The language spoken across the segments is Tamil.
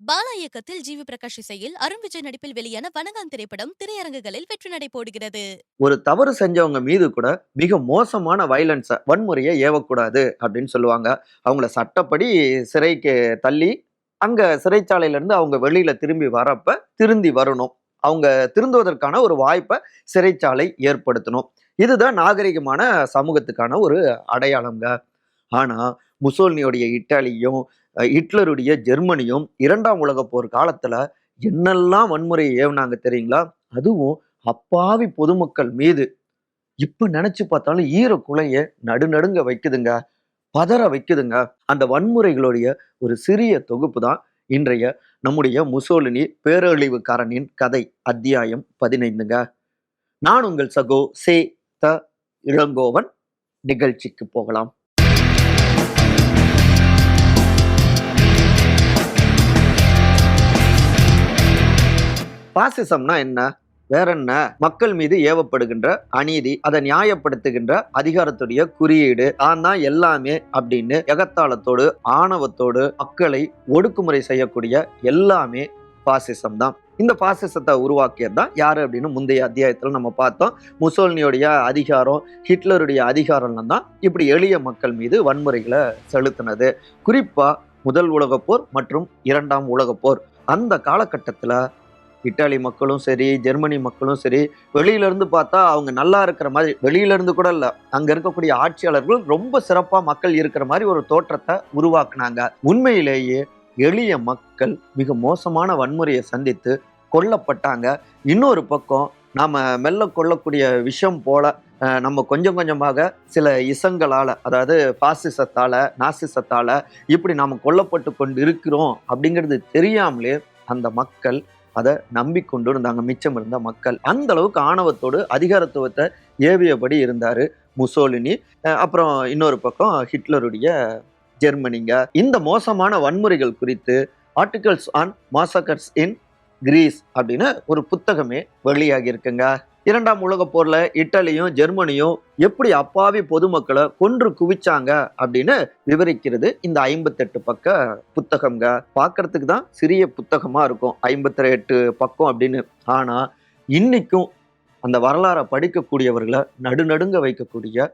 பாலா இயக்கத்தில் ஜி வி பிரகாஷ் இசையில் அருண் விஜய் நடிப்பில் வெளியான வணங்கான் திரைப்படம் திரையரங்குகளில் வெற்றி நடை போடுகிறது. ஒரு தவறு செஞ்சவங்க மீது கூட மிக மோசமான வன்முறையை ஏவக்கூடாது அப்படின்னு சொல்லுவாங்க. அவங்கள சட்டப்படி சிறைக்கு தள்ளி அங்க சிறைச்சாலையில இருந்து அவங்க வெளியில திரும்பி வரப்ப திருந்தி வரணும். அவங்க திருந்துவதற்கான ஒரு வாய்ப்பை சிறைச்சாலை ஏற்படுத்தணும். இதுதான் நாகரிகமான சமூகத்துக்கான ஒரு அடையாளங்க. ஆனா முசோலினியோடைய இத்தாலியும் ஹிட்லருடைய ஜெர்மனியும் 2ஆம் உலகப் போர் காலத்துல என்னெல்லாம் வன்முறையை ஏவுனாங்க தெரியுங்களா? அதுவும் அப்பாவி பொதுமக்கள் மீது. இப்ப நினைச்சு பார்த்தாலும் ஈர குலைய நடுநடுங்க வைக்குதுங்க, பதற வைக்குதுங்க. அந்த வன்முறைகளுடைய ஒரு சிறிய தொகுப்பு தான் இன்றைய நம்முடைய முசோலினி பேரழிவுக்காரனின் கதை அத்தியாயம் 15ங்க. நான் உங்கள் சகோ சே த இளங்கோவன். நிகழ்ச்சிக்கு போகலாம். பாசிசம்னா என்ன? வேற என்ன? மக்கள் மீது ஏவப்படுகின்ற அநீதி, அதை நியாயப்படுத்துகின்ற அதிகாரத்துடைய குறியீடு. தான் தான் எல்லாமே அப்படின்னு எகத்தாளத்தோடு ஆணவத்தோடு மக்களை ஒடுக்குமுறை செய்யக்கூடிய எல்லாமே பாசிசம் தான். இந்த பாசிசத்தை உருவாக்கியது தான் யாரு அப்படின்னு முந்தைய அத்தியாயத்துல நம்ம பார்த்தோம். முசோலினியோடைய அதிகாரம், ஹிட்லருடைய அதிகாரம்லாம் தான் இப்படி எளிய மக்கள் மீது வன்முறைகளை செலுத்தினது. குறிப்பா முதல் உலகப் போர் மற்றும் 2ஆம் உலகப் போர் அந்த காலகட்டத்துல இத்தாலி மக்களும் சரி, ஜெர்மனி மக்களும் சரி, வெளியில இருந்து பார்த்தா அவங்க நல்லா இருக்கிற மாதிரி, வெளியில இருந்து கூட இல்ல, அங்க இருக்கக்கூடிய ஆட்சியாளர்கள் ரொம்ப சிறப்பா மக்கள் இருக்கிற மாதிரி ஒரு தோற்றத்தை உருவாக்குனாங்க. உண்மையிலேயே எளிய மக்கள் மிக மோசமான வன்முறையை சந்தித்து கொல்லப்பட்டாங்க. இன்னொரு பக்கம் நாம மெல்ல கொள்ளக்கூடிய விஷம் போல நம்ம கொஞ்சம் கொஞ்சமாக சில இசங்களால, அதாவது பாசிசத்தால, நாசிசத்தால இப்படி நாம கொல்லப்பட்டு கொண்டு இருக்கிறோம் அப்படிங்கிறது தெரியாமலே அந்த மக்கள் அதை நம்பிக்கொண்டு இருந்தாங்க. மிச்சம் இருந்த மக்கள் அந்த அளவுக்கு ஆணவத்தோடு அதிகாரத்துவத்தை ஏவியபடி இருந்தாரு முசோலினி. அப்புறம் இன்னொரு பக்கம் ஹிட்லருடைய ஜெர்மனிங்க. இந்த மோசமான வன்முறைகள் குறித்து ஆர்டிகல்ஸ் ஆன் மாசக்கர்ஸ் இன் கிரீஸ் அப்படின்னு ஒரு புத்தகமே வெளியாகி இருக்குங்க. 2ஆம் உலகப் போர்ல இத்தாலியும் ஜெர்மனியும் எப்படி அப்பாவி பொதுமக்களை கொன்று குவிச்சாங்க அப்படின்னு விவரிக்கிறது இந்த 58 பக்க புத்தகம்ங்க. பார்க்கறதுக்கு தான் சிறிய புத்தகமா இருக்கும், 58 பக்கம் அப்படின்னு. ஆனா இன்னைக்கும் அந்த வரலாறை படிக்கக்கூடியவர்களை நடுநடுங்க வைக்கக்கூடிய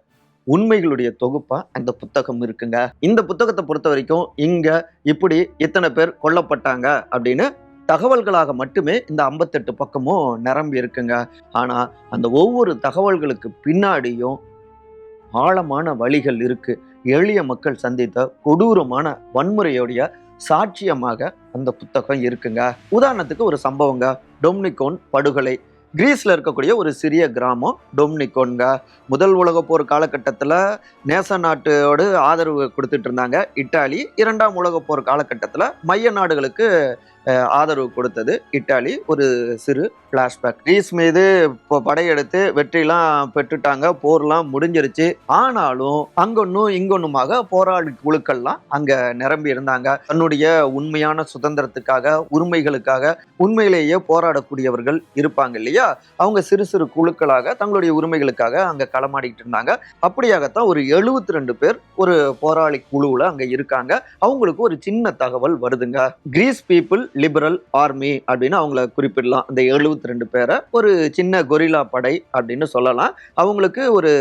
உண்மைகளுடைய தொகுப்பா அந்த புத்தகம் இருக்குங்க. இந்த புத்தகத்தை பொறுத்த வரைக்கும் இங்க இப்படி இத்தனை பேர் கொல்லப்பட்டாங்க அப்படின்னு தகவல்களாக மட்டுமே இந்த 58 பக்கமும் நிரம்பி இருக்குங்க. ஆனா அந்த ஒவ்வொரு தகவல்களுக்கு பின்னாடியும் ஆழமான வழிகள் இருக்கு. எளிய மக்கள் சந்தித்த கொடூரமான வன்முறையுடைய சாட்சியமாக அந்த புத்தகம் இருக்குங்க. உதாரணத்துக்கு ஒரு சம்பவங்க, டொமினிகோன் படுகொலை. கிரீஸ்ல இருக்கக்கூடிய ஒரு சிறிய கிராமம் டொமினிகோன்ங்க. முதல் உலக போர் காலகட்டத்துல நேச நாட்டோடு ஆதரவு கொடுத்துட்டு இருந்தாங்க இத்தாலி. 2ஆம் உலக போர் காலகட்டத்துல மைய நாடுகளுக்கு ஆதரவு கொடுத்தது இத்தாலி. ஒரு சிறு பிளாஷ்பேக். கிரீஸ் மீது படையெடுத்து வெற்றிலாம் பெற்றுட்டாங்க, போர்லாம் முடிஞ்சிருச்சு. ஆனாலும் அங்கொன்னும் இங்கொன்னுமாக போராளி குழுக்கள்லாம் அங்க நிரம்பி இருந்தாங்க. தன்னுடைய உண்மையான சுதந்திரத்துக்காக, உரிமைகளுக்காக உண்மையிலேயே போராடக்கூடியவர்கள் இருப்பாங்க இல்லையா, அவங்க சிறு சிறு குழுக்களாக தங்களுடைய உரிமைகளுக்காக அங்க களமாடிட்டு இருந்தாங்க. அப்படியாகத்தான் ஒரு 72 பேர் ஒரு போராளி குழுவுல அங்க இருக்காங்க. அவங்களுக்கு ஒரு சின்ன தகவல் வருதுங்க. கிரீஸ் பீப்புள் லிபரல் ஆர்மி அப்படின்னு அவங்கள குறிப்பிடலாம். அந்த 72 பேரை ஒரு சின்ன கொரில்லா படை அப்படின்னு சொல்லலாம். அவங்களுக்கு ஒரு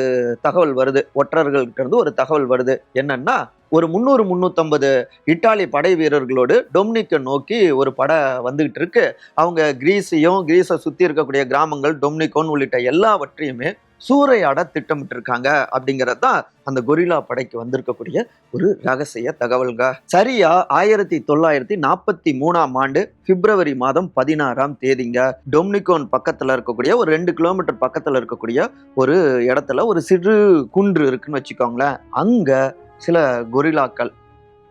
தகவல் வருது, ஒற்றர்கள்ட்ட இருந்து ஒரு தகவல் வருது. என்னன்னா, ஒரு 300-350 இத்தாலி படை வீரர்களோடு டொமினிக்கை நோக்கி ஒரு படை வந்துகிட்டு இருக்கு. அவங்க கிரீஸை சுத்தி இருக்கக்கூடிய கிராமங்கள், டொமினிகோன் உள்ளிட்ட எல்லாவற்றையுமே சூறையாட திட்டமிட்டு இருக்காங்க அப்படிங்கிறது தான் அந்த கொரில்லா படைக்கு வந்திருக்கக்கூடிய ஒரு ரகசிய தகவல்க. சரியா 1943ஆம் ஆண்டு பிப்ரவரி மாதம் 16ஆம் தேதிங்க, டொமினிகோன் பக்கத்துல இருக்கக்கூடிய ஒரு 2 கிலோமீட்டர் பக்கத்துல இருக்கக்கூடிய ஒரு இடத்துல ஒரு சிறு குன்று இருக்குன்னு வச்சுக்கோங்களேன். அங்க சில கொரில்லாக்கள்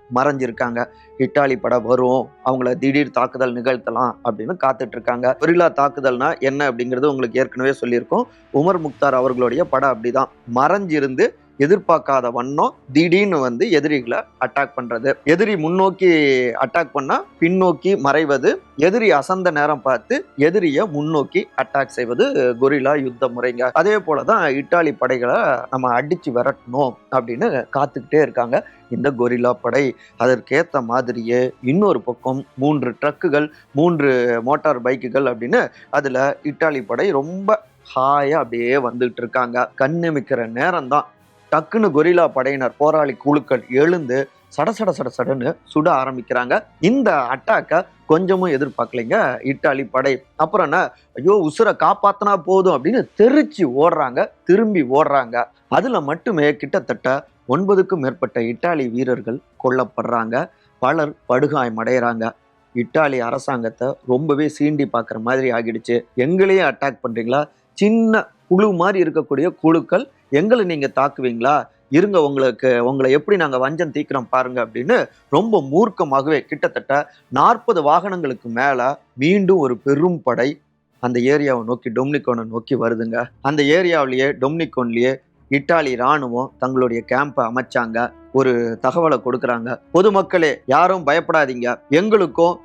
மறைஞ்சிருக்காங்க. இத்தாலி படை வரும், அவங்கள திடீர் தாக்குதல் நிகழ்த்தலாம் அப்படின்னு காத்துட்டு இருக்காங்க. கொரில்லா தாக்குதல்னா என்ன அப்படிங்கிறது உங்களுக்கு ஏற்கனவே சொல்லியிருக்கோம். உமர் முக்தார் அவர்களுடைய படை அப்படிதான் மறைஞ்சிருந்து எதிர்பார்க்காத வண்ணம் திடீர்னு எதிரிகளை அட்டாக் பண்றது. எதிரி முன்னோக்கி அட்டாக் பண்ணா பின்னோக்கி மறைவது, எதிரி அசந்த நேரம் பார்த்து எதிரிய முன்னோக்கி அட்டாக் செய்வது கொரில்லா யுத்த முறைங்க. அதே போலதான் இத்தாலி படைகளை நம்ம அடிச்சு விரட்டணும் அப்படின்னு காத்துக்கிட்டே இருக்காங்க இந்த கொரில்லா படை. அதற்கேத்த மாதிரியே இன்னொரு பக்கம் 3 ட்ரக்குகள், 3 மோட்டார் பைக்குகள் அப்படின்னு அதுல இத்தாலி படை ரொம்ப ஹாயா அப்படியே வந்துட்டு இருக்காங்க. கண்ணிமிக்கிற நேரம் தான் டக்குன்னு கொரில்லா படையினர், போராளி குழுக்கள் எழுந்து சடன்னு சுட ஆரம்பிக்கிறாங்க. இந்த அட்டாக்க கொஞ்சமும் எதிர்பார்க்கலைங்க இத்தாலி படை. அப்புறம் என்ன, ஐயோ உசுரை காப்பாத்தினா போதும் அப்படின்னு தெரிச்சு ஓடுறாங்க, திரும்பி ஓடுறாங்க. அதுல மட்டுமே கிட்டத்தட்ட 9க்கும் மேற்பட்ட இத்தாலி வீரர்கள் கொல்லப்படுறாங்க, பலர் படுகாயமடைகிறாங்க. இத்தாலி அரசாங்கத்தை ரொம்பவே சீண்டி பார்க்குற மாதிரி ஆகிடுச்சு. எங்களையே அட்டாக் பண்றீங்களா, சின்ன குழு மாதிரி இருக்கக்கூடிய குழுக்கள் எங்களை நீங்க தாக்குவீங்களா, இருங்க உங்களை எப்படி நாங்க வஞ்சம் தீக்கிறோம் பாருங்க அப்படின்னு ரொம்ப மூர்க்கமாகவே கிட்டத்தட்ட 40 வாகனங்களுக்கு மேல மீண்டும் ஒரு பெரும் படை அந்த ஏரியாவை நோக்கி, டொமினிகோனை நோக்கி வருதுங்க. அந்த ஏரியாவிலேயே டொமினிகோன்லயே இத்தாலி ராணுவம் தங்களுடைய கேம்பை அமைச்சாங்க. ஒரு தகவலை கொடுக்குறாங்க, பொதுமக்களே யாரும் பயப்படாதீங்க, எங்களுக்கும்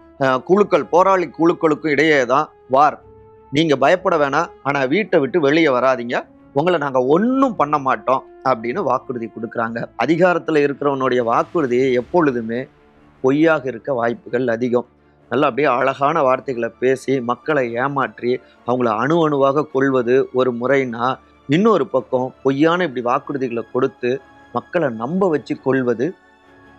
போராளி குழுக்களுக்கும் இடையே தான் வார், நீங்க பயப்பட வேணாம், ஆனா வீட்டை விட்டு வெளியே வராதீங்க, உங்களை நாங்க ஒன்றும் பண்ண மாட்டோம் அப்படின்னு வாக்குறுதி கொடுக்குறாங்க. அதிகாரத்துல இருக்கிறவனுடைய வாக்குறுதி எப்பொழுதுமே பொய்யாக இருக்க வாய்ப்புகள் அதிகம். நல்லா அப்படியே அழகான வார்த்தைகளை பேசி மக்களை ஏமாற்றி அவங்கள அணுவாக கொள்வது ஒரு முறைன்னா, இன்னொரு பக்கம் பொய்யான இப்படி வாக்குறுதிகளை கொடுத்து மக்களை நம்ப வச்சு கொள்வது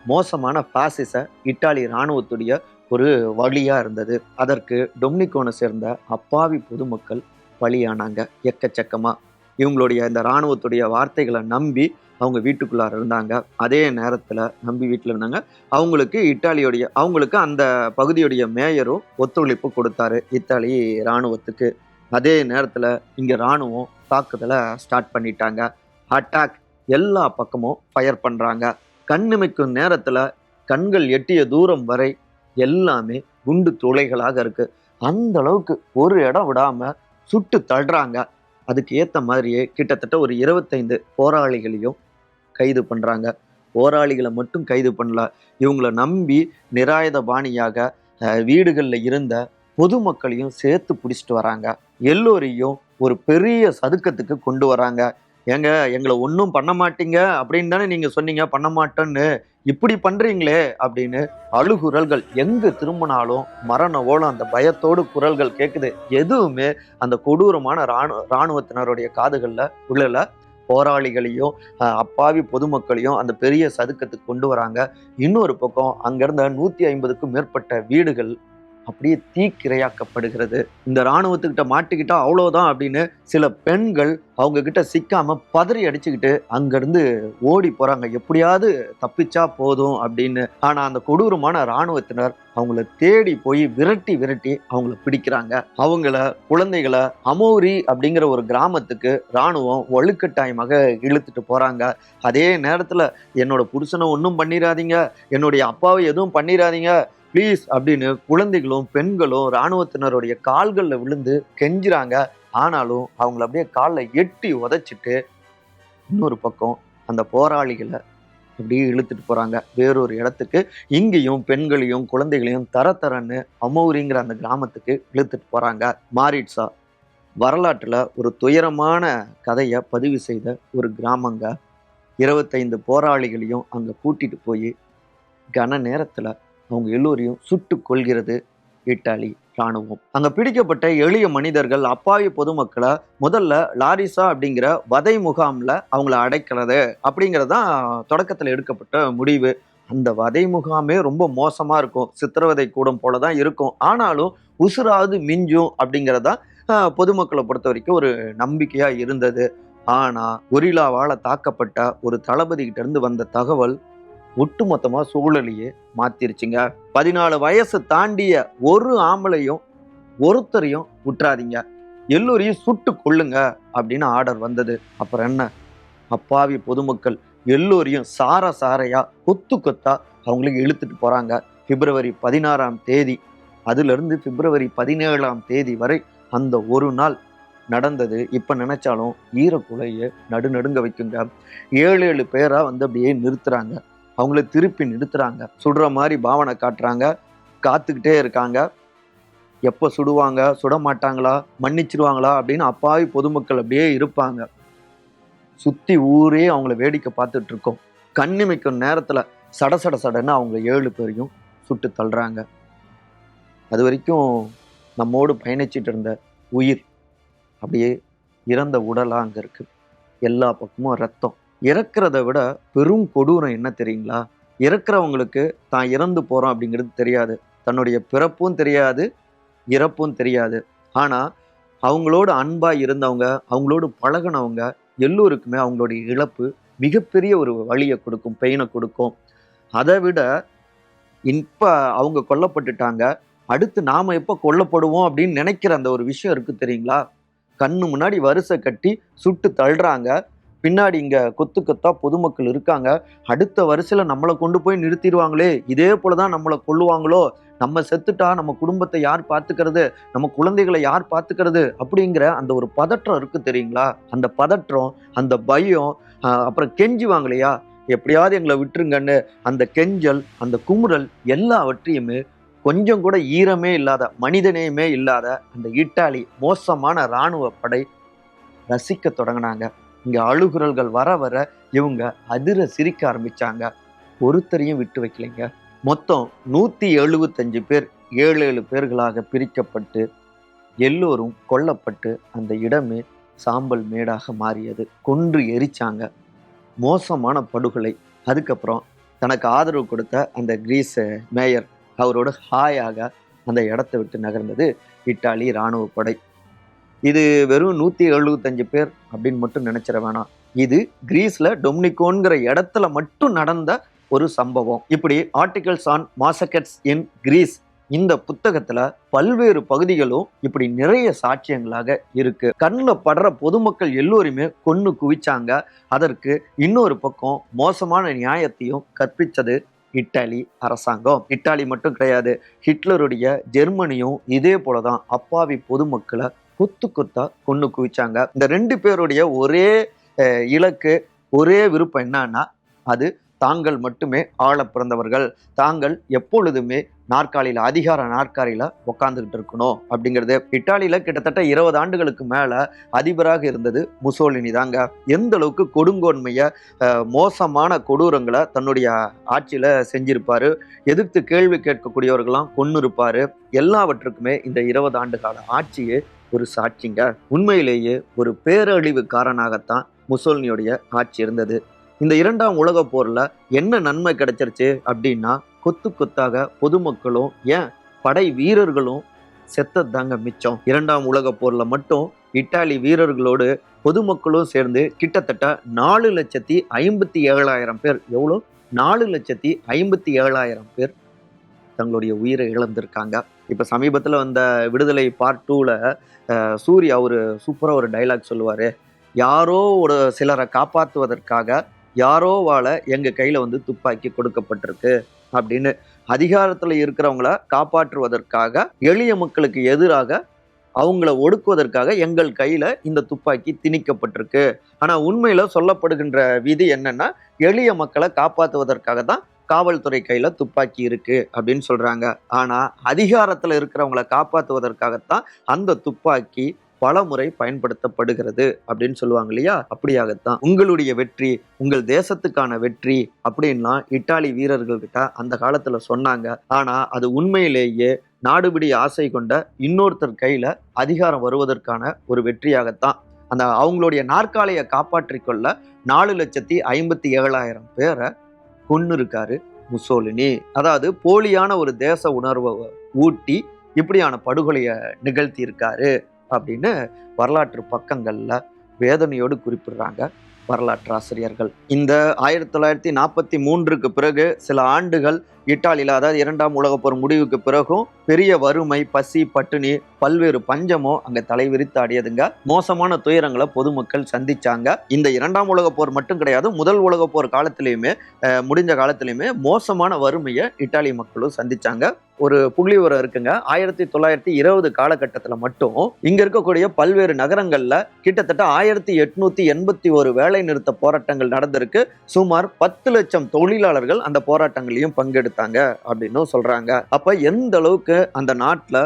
மோசமான பாசிச இத்தாலி இராணுவத்துடைய ஒரு வழியா இருந்தது. அதற்கு டொமினிகோனை சேர்ந்த அப்பாவி பொதுமக்கள் பலியானாங்க எக்கச்சக்கமா. இவங்களுடைய இந்த இராணுவத்துடைய வார்த்தைகளை நம்பி அவங்க வீட்டுக்குள்ளார இருந்தாங்க. அதே நேரத்துல நம்பி வீட்டுல இருந்தாங்க. அவங்களுக்கு அந்த பகுதியுடைய மேயரும் ஒத்துழைப்பு கொடுத்தாரு இத்தாலி இராணுவத்துக்கு. அதே நேரத்துல இங்க இராணுவம் தாக்குதலை ஸ்டார்ட் பண்ணிட்டாங்க. அட்டாக் எல்லா பக்கமும் ஃபயர் பண்றாங்க. கண்ணிமைக்கும் நேரத்துல கண்கள் எட்டிய தூரம் வரை எல்லாமே குண்டு துளைகளாக இருக்கு. அந்த அளவுக்கு ஒரு இடம் விடாம சுட்டு தள்ளுறாங்க. அதுக்கு ஏத்த மாதிரியே கிட்டத்தட்ட ஒரு 25 போராளிகளையும் கைது பண்றாங்க. போராளிகளை மட்டும் கைது பண்ணல, இவங்களை நம்பி நிராயுத பாணியாக வீடுகள்ல இருந்த பொதுமக்களையும் சேர்த்து பிடிச்சிட்டு வராங்க. எல்லோரையும் ஒரு பெரிய சதுக்கத்துக்கு கொண்டு வராங்க. ஏங்க, எங்களை ஒன்றும் பண்ண மாட்டீங்க அப்படின்னு தானே நீங்க சொன்னீங்க, பண்ண மாட்டேன்னு இப்படி பண்றீங்களே அப்படின்னு அழுகுரல்கள் எங்கு திரும்பினாலும் மரண ஓலம், அந்த பயத்தோடு குரல்கள் கேட்குது. எதுவுமே அந்த கொடூரமான இராணுவத்தினருடைய காதுகள்ல உள்ளல. போராளிகளையும் அப்பாவி பொதுமக்களையும் அந்த பெரிய சதுக்கத்துக்கு கொண்டு வராங்க. இன்னொரு பக்கம் அங்கிருந்த 150க்கும் மேற்பட்ட வீடுகள் அப்படியே தீக்கிரையாக்கப்படுகிறது. இந்த இராணுவத்துக்கிட்ட மாட்டிக்கிட்டா அவ்வளவுதான் அப்படின்னு சில பெண்கள் அவங்க கிட்ட சிக்காம பதறி அடிச்சுக்கிட்டு அங்கிருந்து ஓடி போறாங்க, எப்படியாவது தப்பிச்சா போதும் அப்படின்னு. ஆனா அந்த கொடூரமான இராணுவத்தினர் அவங்கள தேடி போய் விரட்டி அவங்கள பிடிக்கிறாங்க. அவங்கள, குழந்தைகளை அமௌரி அப்படிங்கிற ஒரு கிராமத்துக்கு இராணுவம் வலுக்கட்டாயமாக இழுத்துட்டு போறாங்க. அதே நேரத்துல என்னோட புருஷனை ஒன்றும் பண்ணிடாதீங்க, என்னுடைய அப்பாவை எதுவும் பண்ணிடாதீங்க ப்ளீஸ் அப்படின்னு குழந்தைகளும் பெண்களும் இராணுவத்தினருடைய கால்களில் விழுந்து கெஞ்சுறாங்க. ஆனாலும் அவங்கள அப்படியே காலில் எட்டி உதைச்சிட்டு இன்னொரு பக்கம் அந்த போராளிகளை அப்படியே இழுத்துட்டு போறாங்க வேறொரு இடத்துக்கு. இங்கேயும் பெண்களையும் குழந்தைகளையும் தரன்னு அமௌரிங்கிற அந்த கிராமத்துக்கு இழுத்துட்டு போறாங்க. மாரிட்ஸா வரலாற்றுல ஒரு துயரமான கதையை பதிவு செய்த ஒரு கிராமங்க. 25 போராளிகளையும் அங்க கூட்டிட்டு போய் கன நேரத்துல அவங்க எல்லோரையும் சுட்டு கொள்கிறது இத்தாலி இராணுவம். அங்க பிடிக்கப்பட்ட எளிய மனிதர்கள், அப்பாவி பொதுமக்களை முதல்ல லாரிசா அப்படிங்கிற வதை முகாம்ல அவங்கள அடைக்கிறது அப்படிங்கிறதான் தொடக்கத்துல எடுக்கப்பட்ட முடிவு. அந்த வதை முகாமே ரொம்ப மோசமா இருக்கும், சித்திரவதை கூடம் போலதான் இருக்கும். ஆனாலும் உசுராவது மிஞ்சும் அப்படிங்கிறதா பொதுமக்களை பொறுத்த வரைக்கும் ஒரு நம்பிக்கையா இருந்தது. ஆனா கொரில்லாவால தாக்கப்பட்ட ஒரு தளபதி கிட்ட இருந்து வந்த தகவல் ஒட்டுமொத்தமா சூழலையே மாத்திருச்சுங்க. 14 வயசு தாண்டிய ஒரு ஆம்பளையும் ஒருத்தரையும் விட்டுறாதீங்க, எல்லோரையும் சுட்டு கொள்ளுங்க அப்படின்னு ஆர்டர் வந்தது. அப்புறம் என்ன, அப்பாவி பொதுமக்கள் எல்லோரையும் சாரையா கொத்து கொத்தா அவங்களுக்கு இழுத்துட்டு போறாங்க. பிப்ரவரி 16ஆம் தேதி அதுல இருந்து பிப்ரவரி 17ஆம் தேதி வரை அந்த ஒரு நாள் நடந்தது இப்ப நினைச்சாலும் ஈரக்குலைய நடுநடுங்க வைக்குங்க. 7 பேரா வந்து அப்படியே நிறுத்துறாங்க. அவங்கள திருப்பி நிறுத்துறாங்க. சுடுற மாதிரி பாவனை காட்டுறாங்க. காத்துக்கிட்டே இருக்காங்க. எப்ப சுடுவாங்க, சுட மாட்டாங்களா, மன்னிச்சிருவாங்களா அப்படின்னு அப்பாவி பொதுமக்கள் அப்படியே இருப்பாங்க. சுத்தி ஊரே அவங்கள வேடிக்கை பார்த்துட்டு இருக்கோம். கண்ணிமைக்கும் நேரத்துல சட சடன்னு அவங்க 7 பேரையும் சுட்டு தள்ளுறாங்க. அது வரைக்கும் நம்மோடு பயணிச்சிட்டு இருந்த உயிர் அப்படியே இறந்த உடலா அங்க இருக்கு. எல்லா பக்கமும் ரத்தம். இறக்கிறத விட பெரும் கொடூரம் என்ன தெரியுங்களா? இறக்கிறவங்களுக்கு தான் இறந்து போறோம் அப்படிங்கிறது தெரியாது. தன்னுடைய பிறப்பும் தெரியாது, இறப்பும் தெரியாது. ஆனா அவங்களோட அன்பா இருந்தவங்க, அவங்களோடு பழகுனவங்க எல்லோருக்குமே அவங்களுடைய இழப்பு மிகப்பெரிய ஒரு வலியை கொடுக்கும், பெயினை கொடுக்கும். அதை விட இப்ப அவங்க கொல்லப்பட்டுட்டாங்க, அடுத்து நாம எப்ப கொல்லப்படுவோம் அப்படின்னு நினைக்கிற அந்த ஒரு விஷயம் இருக்கு தெரியுங்களா? கண்ணு முன்னாடி வரிசை கட்டி சுட்டு தள்ளுறாங்க. பின்னாடி இங்க கொத்து கொத்தா பொதுமக்கள் இருக்காங்க. அடுத்த வரிசையில நம்மளை கொண்டு போய் நிறுத்திடுவாங்களே, இதே போலதான் நம்மளை கொல்லுவாங்களோ, நம்ம செத்துட்டா நம்ம குடும்பத்தை யார் பார்த்துக்கிறது, நம்ம குழந்தைகளை யார் பார்த்துக்கிறது அப்படிங்கிற அந்த ஒரு பதற்றம் இருக்கு தெரியுங்களா? அந்த பதற்றம், அந்த பயம், அப்புறம் கெஞ்சுவாங்க இல்லையா, எப்படியாவது எங்களை விட்டுருங்கன்னு, அந்த கெஞ்சல், அந்த குமுறல் எல்லாவற்றையுமே கொஞ்சம் கூட ஈரமே இல்லாத, மனிதநேயமே இல்லாத அந்த இட்டாலி மோசமான இராணுவ படை ரசிக்க தொடங்கினாங்க. இங்க அழுகுரல்கள் வர வர இவங்க அதிர சிரிக்க ஆரம்பிச்சாங்க. ஒருத்தரையும் விட்டு வைக்கலைங்க. மொத்தம் 175 பேர் 7 பேர்களாக பிரிக்கப்பட்டு எல்லோரும் கொல்லப்பட்டு அந்த இடமே சாம்பல் மேடாக மாறியது. கொன்று எரிச்சாங்க. மோசமான படுகொலை. அதுக்கப்புறம் தனக்கு ஆதரவு கொடுத்த அந்த கிரீஸ் மேயர் அவரோட ஹாயாக அந்த இடத்தை விட்டு நகர்ந்தது இத்தாலி இராணுவ படை. இது வெறும் 175 பேர் அப்படின்னு மட்டும் நினைச்சிட வேணாம். இது கிரீஸ்ல டொமினிகோன்கிற இடத்துல மட்டும் நடந்த ஒரு சம்பவம். இப்படி ஆர்டிகல்ஸ் ஆன் மாசக்கட்ஸ் இன் கிரீஸ் இந்த புத்தகத்துல பல்வேறு பகுதிகளும் இப்படி நிறைய சாட்சியங்களாக இருக்கு. கண்ணில் படுற பொதுமக்கள் எல்லோருமே கொன்னு குவிச்சாங்க. அதற்கு இன்னொரு பக்கம் மோசமான நியாயத்தையும் கற்பிச்சது இத்தாலி அரசாங்கம். இத்தாலி மட்டும் கிடையாது, ஹிட்லருடைய ஜெர்மனியும் இதே போலதான் அப்பாவி பொதுமக்களை கொத்து கொத்தா கொன்னு குவிச்சாங்க. இந்த 2 பேருடைய ஒரே இலக்கு, ஒரே விருப்பம் என்னன்னா, அது தாங்கள் மட்டுமே ஆள பிறந்தவர்கள், தாங்கள் எப்பொழுதுமே நாற்காலியில, அதிகார நாற்காலியில உட்கார்ந்துகிட்டு இருக்கணும் அப்படிங்கிறது. இத்தாலியில கிட்டத்தட்ட 20 ஆண்டுகளுக்கு மேல அதிபராக இருந்தது முசோலினி தாங்க. எந்த அளவுக்கு கொடுங்கோன்மைய, மோசமான கொடூரங்களை தன்னுடைய ஆட்சியில செஞ்சிருப்பாரு. எதிர்த்து கேள்வி கேட்கக்கூடியவர்கள்லாம் கொன்னு இருப்பாரு. எல்லாவற்றுக்குமே இந்த 20 ஆண்டு கால ஆட்சியே ஒரு சாட்சிங்க. உண்மையிலேயே ஒரு பேரழிவுக்காரனாகத்தான் முசோலினியோடைய ஆட்சி இருந்தது. இந்த 2ஆம் உலக போர்ல என்ன நன்மை கிடைச்சிருச்சு அப்படின்னா, கொத்து கொத்தாக பொதுமக்களும் ஏன் படை வீரர்களும் செத்ததாங்க மிச்சம். 2ஆம் உலக போர்ல மட்டும் இத்தாலி வீரர்களோடு பொதுமக்களும் சேர்ந்து கிட்டத்தட்ட 4,57,000 பேர், எவ்வளோ, 4,57,000 பேர் தங்களுடைய உயிரை இழந்திருக்காங்க. இப்ப சமீபத்துல வந்த விடுதலை பார்ட் 2ல சூர்யா ஒரு சூப்பரா ஒரு டைலாக் சொல்லுவாரு. யாரோ ஒரு சிலரை காப்பாற்றுவதற்காக யாரோவால எங்க கையில வந்து துப்பாக்கி கொடுக்கப்பட்டிருக்கு அப்படின்னு. அதிகாரத்துல இருக்கிறவங்கள காப்பாற்றுவதற்காக, எளிய மக்களுக்கு எதிராக அவங்கள ஒடுக்குவதற்காக எங்கள் கையில இந்த துப்பாக்கி திணிக்கப்பட்டிருக்கு. ஆனா உண்மையில சொல்லப்படுகின்ற விதி என்னன்னா, எளிய மக்களை காப்பாற்றுவதற்காக தான் காவல்துறை கையில துப்பாக்கி இருக்கு அப்படின்னு சொல்றாங்க. ஆனா அதிகாரத்துல இருக்கிறவங்களை காப்பாற்றுவதற்காகத்தான் அந்த துப்பாக்கி பல முறை பயன்படுத்தப்படுகிறது அப்படின்னு சொல்லுவாங்க இல்லையா? அப்படியாகத்தான் உங்களுடைய வெற்றி, உங்கள் தேசத்துக்கான வெற்றி அப்படின்லாம் இத்தாலி வீரர்கள் கிட்ட அந்த காலத்துல சொன்னாங்க. ஆனா அது உண்மையிலேயே நாடுபிடி ஆசை கொண்ட இன்னொருத்தர் கையில அதிகாரம் வருவதற்கான ஒரு வெற்றியாகத்தான். அந்த அவங்களுடைய நாற்காலியை காப்பாற்றிக் கொள்ள 4,57,000 பேரை கொன்னு இருக்காரு முசோலினி. அதாவது போலியான ஒரு தேச உணர்வை ஊட்டி இப்படியான படுகொலையை நிகழ்த்தி இருக்காரு அப்படின்னு வரலாற்று பக்கங்கள்ல வேதனையோடு குறிப்பிடுறாங்க வரலாற்று ஆசிரியர்கள். இந்த 1943க்கு பிறகு சில ஆண்டுகள் இத்தாலியில அதாவது இரண்டாம் உலகப் போர் முடிவுக்கு பிறகும் பெரிய வறுமை, பசி, பட்டினி, பல்வேறு பஞ்சமும் அங்க தலைவிரித்தாடியதுங்க. மோசமான துயரங்களை பொதுமக்கள் சந்திச்சாங்க. இந்த இரண்டாம் உலகப் போர் மட்டும் கிடையாது, முதல் உலகப் போர் காலத்திலயுமே முடிஞ்ச காலத்திலயுமே மோசமான வறுமையை இத்தாலி மக்களும் சந்திச்சாங்க. ஒரு புள்ளிவிவரம் இருக்குங்க. 1920 காலகட்டத்துல மட்டும் இங்க இருக்கக்கூடிய பல்வேறு நகரங்கள்ல கிட்டத்தட்ட 1881 வேலை நிறுத்த போராட்டங்கள் நடந்திருக்கு. சுமார் 10 லட்சம் தொழிலாளர்கள் அந்த போராட்டங்களையும் பங்கெடுத்தாங்க அப்படின்னு சொல்றாங்க. அப்ப எந்த அளவுக்கு அந்த நாட்டுல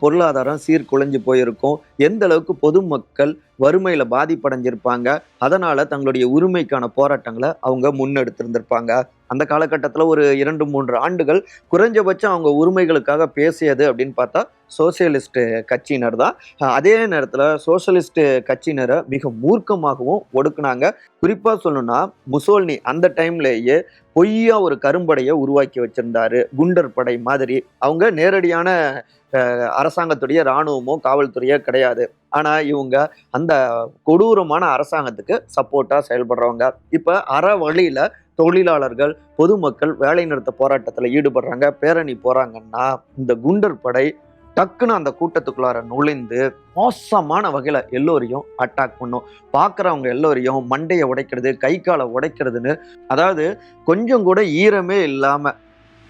பொருளாதாரம் சீர்குலைஞ்சு போயிருக்கும், எந்த அளவுக்கு பொதுமக்கள் வறுமையில பாதிப்படைஞ்சிருப்பாங்க, அதனால தங்களுடைய உரிமைக்கான போராட்டங்களை அவங்க முன்னெடுத்திருந்திருப்பாங்க. அந்த காலகட்டத்துல ஒரு 2-3 ஆண்டுகள் குறைஞ்சபட்சம் அவங்க உரிமைகளுக்காக பேசியது அப்படின்னு பார்த்தா சோசியலிஸ்ட் கட்சியினர் தான். அதே நேரத்துல சோசியலிஸ்ட் கட்சியினரை மிக மூர்க்கமாகவும் ஒடுக்குனாங்க. குறிப்பா சொல்லணும்னா முசோலினி அந்த டைம்லேயே பொய்யா ஒரு கரும்படையை உருவாக்கி வச்சிருந்தாரு. குண்டர் படை மாதிரி. அவங்க நேரடியான அரசாங்கத்துடைய இராணுவமோ காவல்துறையோ கிடையாது. ஆனா இவங்க அந்த கொடூரமான அரசாங்கத்துக்கு சப்போர்ட்டா செயல்படுறவங்க. இப்ப அற வழியில தொழிலாளர்கள் பொதுமக்கள் வேலை நிறுத்த போராட்டத்துல ஈடுபடுறாங்க, பேரணி போறாங்கன்னா இந்த குண்டர் படை டக்குன்னு அந்த கூட்டத்துக்குள்ளார நுழைந்து மோசமான வகையில எல்லோரையும் அட்டாக் பண்ணும். பார்க்குறவங்க எல்லோரையும் மண்டையை உடைக்கிறது, கை காலை உடைக்கிறதுன்னு, அதாவது கொஞ்சம் கூட ஈரமே இல்லாம,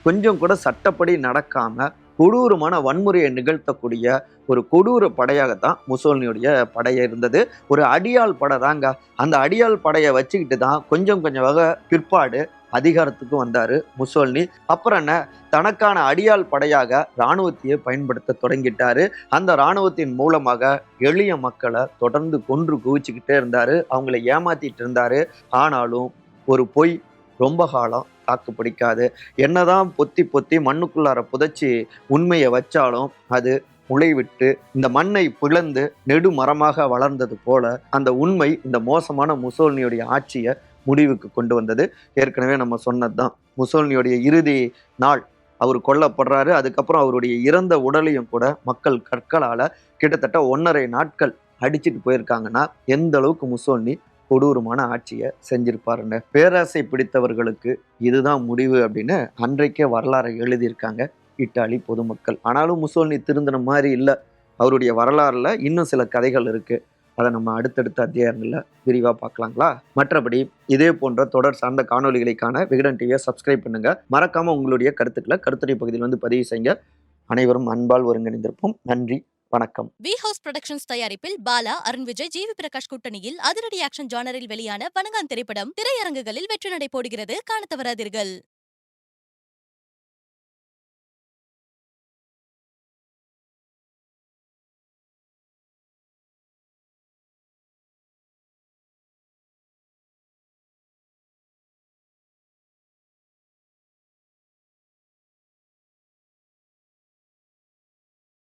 கொஞ்சம் கூட சட்டப்படி நடக்காம கொடூரமான வன்முறையை நிகழ்த்தக்கூடிய ஒரு கொடூர படையாகத்தான் முசோலினியுடைய படையை இருந்தது. ஒரு அடியாள் படை தாங்க. அந்த அடியாள் படையை வச்சுக்கிட்டு தான் கொஞ்சம் கொஞ்சமாக பிற்பாடு அதிகாரத்துக்கு வந்தாரு முசோலினி. அப்புறம் என்ன, தனக்கான அடியாள் படையாக இராணுவத்தையே பயன்படுத்த தொடங்கிட்டாரு. அந்த இராணுவத்தின் மூலமாக எளிய மக்களை தொடர்ந்து கொன்று குவிச்சுக்கிட்டே இருந்தாரு, அவங்களை ஏமாத்திட்டு இருந்தாரு. ஆனாலும் ஒரு பொய் ரொம்ப காலம் தாக்கு பிடிக்காது. என்னதான் பொத்தி பொத்தி மண்ணுக்குள்ளார புதைச்சி உண்மையை வச்சாலும் அது முளைவிட்டு இந்த மண்ணை பிளந்து நெடு மரமாக வளர்ந்தது போல அந்த உண்மை இந்த மோசமான முசோலினியுடைய ஆட்சியை முடிவுக்கு கொண்டு வந்தது. ஏற்கனவே நம்ம சொன்னதுதான். முசோலினியுடைய இறுதி நாள் அவர் கொல்லப்படுறாரு. அதுக்கப்புறம் அவருடைய இறந்த உடலையும் கூட மக்கள் கற்களால கிட்டத்தட்ட 1.5 நாட்கள் அடிச்சுட்டு போயிருக்காங்கன்னா எந்த அளவுக்கு முசோலினி கொடூரமான ஆட்சியை செஞ்சிருப்பாருங்க. பேராசை பிடித்தவர்களுக்கு இதுதான் முடிவு அப்படின்னு அன்றைக்கே வரலாறை எழுதியிருக்காங்க இத்தாலி பொதுமக்கள். ஆனாலும் முசோலினி திருந்தின மாதிரி இல்லை. அவருடைய வரலாறுல இன்னும் சில கதைகள் இருக்கு. அதை நம்ம அடுத்தடுத்த அத்தியாயங்களில் விரிவாக பார்க்கலாங்களா? மற்றபடி இதே போன்ற தொடர் சார்ந்த காணொலிகளை காண விகடன் டிவியை சப்ஸ்கிரைப் பண்ணுங்க. மறக்காம உங்களுடைய கருத்துக்களை கருத்துரை பகுதியில் வந்து பதிவு செய்யுங்க. அனைவரும் அன்பால் ஒருங்கிணைந்திருப்போம். நன்றி, வணக்கம். வி ஹவுஸ் புரொடக்ஷன்ஸ் தயாரிப்பில் பாலா, அருண் விஜய், ஜிவி பிரகாஷ் கூட்டணியில் அதிரடி ஆக்ஷன் ஜானரில் வெளியான வணங்கான் திரைப்படம் திரையரங்குகளில் வெற்றி நடை போடுகிறது. காண தவறாதீர்கள்.